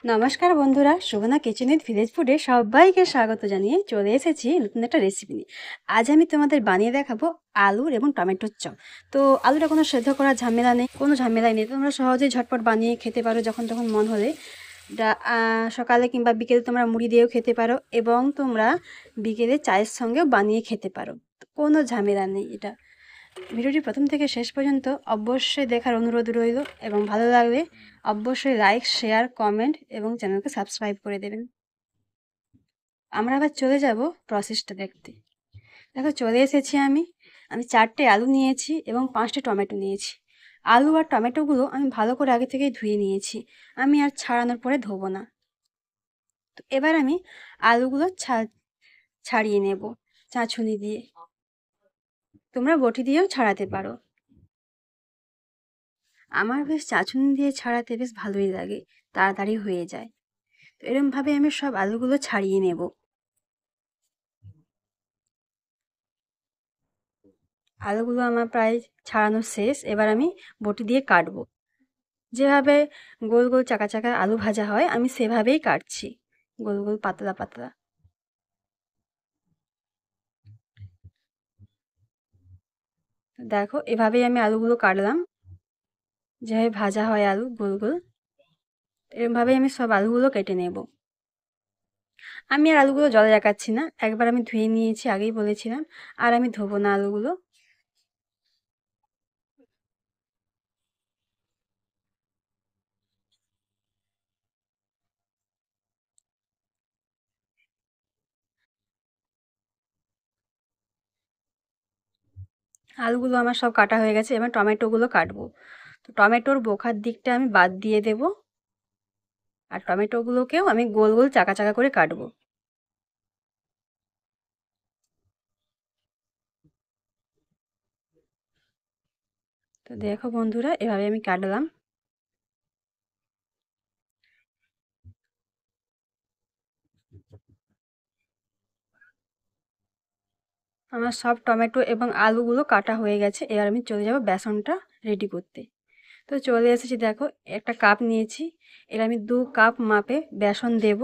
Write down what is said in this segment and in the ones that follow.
নমস্কার বন্ধুরা, Suborna kitchen with village ফুডে সবাইকে স্বাগত জানিয়ে চলে এসেছি নতুন একটা রেসিপি নিয়ে। আজ আমি তোমাদের বানিয়ে দেখাবো আলুর এবং টমেটোর চপ। তো আলুটা কোনো সেদ্ধ করার ঝামেলা নেই, কোনো ঝামেলাই নেই, তোমরা সহজেই ঝটপট বানিয়ে খেতে পারো যখন তখন মন হলে। সকালে কিংবা বিকেলে তোমরা মুড়ি দিয়েও খেতে পারো এবং তোমরা বিকেলে চায়ের সঙ্গেও বানিয়ে খেতে পারো, কোনো ঝামেলা নেই এটা। ভিডিওটি প্রথম থেকে শেষ পর্যন্ত অবশ্যই দেখার অনুরোধ রইল এবং ভালো লাগলে অবশ্যই লাইক, শেয়ার, কমেন্ট এবং চ্যানেলকে সাবস্ক্রাইব করে দেবেন। আমরা আবার চলে যাব প্রসেসটা দেখতে। দেখো, চলে এসেছি আমি 4টে আলু নিয়েছি এবং 5টে টমেটো নিয়েছি। আলু আর টমেটোগুলো আমি ভালো করে আগে থেকেই ধুয়ে নিয়েছি, আমি আর ছাড়ানোর পরে ধোবো না। তো এবার আমি আলুগুলো ছাড়িয়ে নেব চাঁচুনি দিয়ে, তোমরা বটি দিয়েও ছাড়াতে পারো। আমার বেশ চাঁচুনি দিয়ে ছাড়াতে বেশ ভালোই লাগে, তাড়াতাড়ি হয়ে যায়। তো এরমভাবে আমি সব আলুগুলো ছাড়িয়ে নেব। আলুগুলো আমার প্রায় ছাড়ানো শেষ, এবার আমি বটি দিয়ে কাটবো। যেভাবে গোল গোল চাকা চাকা আলু ভাজা হয় আমি সেভাবেই কাটছি, গোল গোল পাতলা পাতলা। দেখো, এভাবেই আমি আলুগুলো কাটলাম, যেভাবে ভাজা হয় আলু গোল গোল, এরমভাবেই আমি সব আলুগুলো কেটে নেব। আমি আর আলুগুলো জলে রাখাচ্ছি না, একবার আমি ধুয়ে নিয়েছি, আগেই বলেছিলাম, আর আমি ধোবো না আলুগুলো। আলুগুলো আমার সব কাটা হয়ে গেছে, এবার টমেটোগুলো কাটবো। তো টমেটোর বোখার দিকটা আমি বাদ দিয়ে দেব, আর টমেটোগুলোকেও আমি গোল গোল চাকা চাকা করে কাটবো। তো দেখো বন্ধুরা, এভাবে আমি কাটলাম। আমার সব টমেটো এবং আলুগুলো কাটা হয়ে গেছে, এবার আমি চলে যাব বেসনটা রেডি করতে। তো চলে এসেছি, দেখো একটা কাপ নিয়েছি, এর আমি 2 কাপ মাপে বেসন দেব।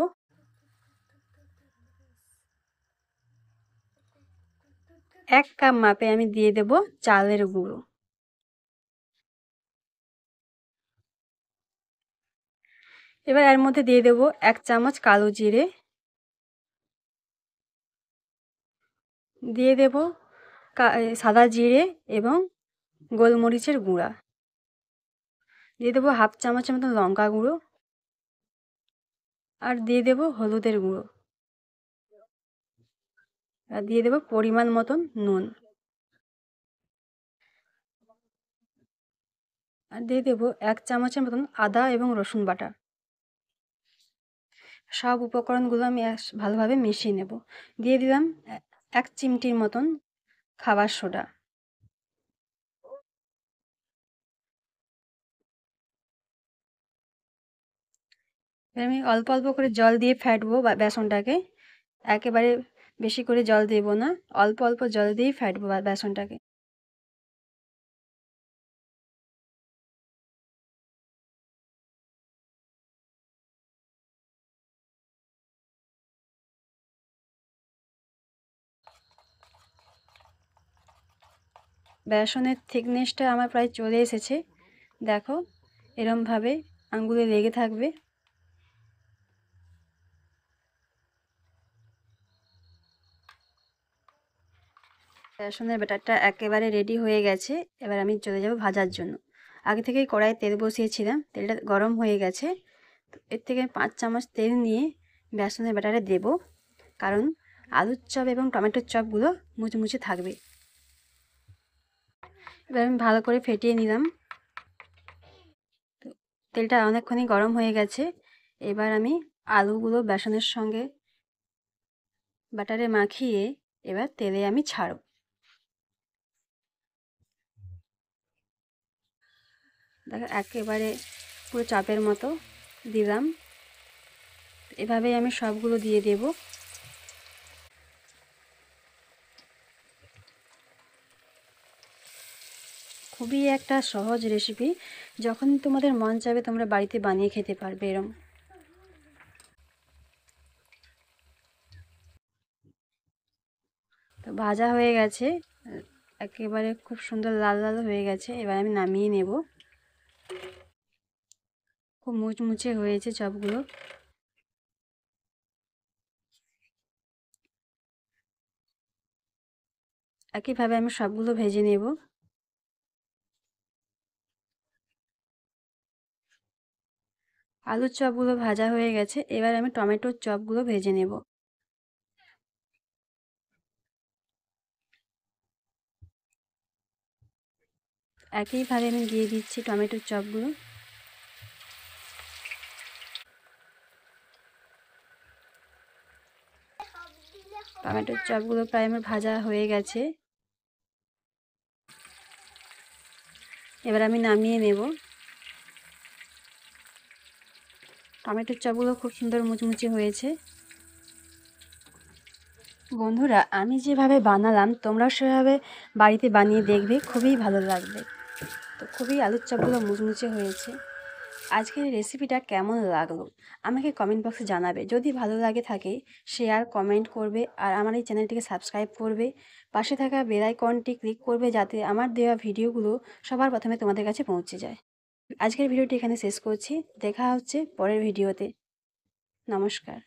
1 কাপ মাপে আমি দিয়ে দেব চালের গুঁড়ো। এবার এর মধ্যে দিয়ে দেব 1 চামচ কালো জিরে, দিয়ে দেব সাদা জিরে এবং গোলমরিচের গুঁড়া, দিয়ে দেবো 1/2 চামচের মতো লঙ্কা গুঁড়ো, আর দিয়ে দেব হলুদের গুঁড়ো, আর দিয়ে দেব পরিমাণ মতন নুন, আর দিয়ে দেব 1 চামচের মতন আদা এবং রসুন বাটা। সব উপকরণগুলো আমি ভালোভাবে মিশিয়ে নেব। দিয়ে দিলাম 1 চিমটির মতন খাবার সোডা। এবার আমি অল্প অল্প করে জল দিয়ে ফেটবো বেসনটাকে, একেবারে বেশি করে জল দেব না, অল্প অল্প জল দিয়েই ফেটবো বেসনটাকে। বেসনের থিকনেসটা আমার প্রায় চলে এসেছে, দেখো এরমভাবে আঙ্গুলে লেগে থাকবে। বেসনের ব্যাটারটা একেবারে রেডি হয়ে গেছে, এবার আমি চলে যাব ভাজার জন্য। আগে থেকেই কড়াইয়ে তেল বসিয়েছিলাম, তেলটা গরম হয়ে গেছে। তো এর থেকে 5 চামচ তেল নিয়ে বেসনের ব্যাটারে দেব, কারণ আলুর চপ এবং টমেটোর চপগুলো মুচমুচে থাকবে। এবার আমি ভালো করে ফেটিয়ে নিলাম। তো তেলটা অনেকক্ষণই গরম হয়ে গেছে, এবার আমি আলুগুলো বেসনের সঙ্গে ব্যাটারে মাখিয়ে এবার তেলে আমি ছাড়ব। দেখো একেবারে পুরো চাপের মতো দিলাম, এভাবেই আমি সবগুলো দিয়ে দেব। খুবই একটা সহজ রেসিপি, যখন তোমাদের মন চাইবে তোমরা বাড়িতে বানিয়ে খেতে পারবে এরম। তো ভাজা হয়ে গেছে, একেবারে খুব সুন্দর লাল লাল হয়ে গেছে। এবার আমি নামিয়ে নেব। খুব মুচমুচে হয়েছে চপগুলো। একইভাবে আমি সবগুলো ভেজে নেব। আলুর চপগুলো ভাজা হয়ে গেছে, এবার আমি টমেটোর চপগুলো ভেজে নেব। একইভাবে আমি দিয়ে দিচ্ছি টমেটোর চপগুলো। টমেটোর চপগুলো প্রায় আমার ভাজা হয়ে গেছে, এবার আমি নামিয়ে নেব। টমেটোর চপগুলো খুব সুন্দর মুচমুচে হয়েছে। বন্ধুরা, আমি যেভাবে বানালাম তোমরাও সেভাবে বাড়িতে বানিয়ে দেখবে, খুবই ভালো লাগবে। তো খুবই আলুর চপগুলো মুচমুচে হয়েছে। আজকের রেসিপিটা কেমন লাগলো আমাকে কমেন্ট বক্সে জানাবে। যদি ভালো লাগে থাকে শেয়ার কমেন্ট করবে, আর আমার এই চ্যানেলটিকে সাবস্ক্রাইব করবে। পাশে থাকা বেল আইকনটি ক্লিক করবে যাতে আমার দেওয়া ভিডিওগুলো সবার প্রথমে তোমাদের কাছে পৌঁছে যায়। আজকের ভিডিওটি এখানে শেষ করছি, দেখা হচ্ছে পরের ভিডিওতে। নমস্কার।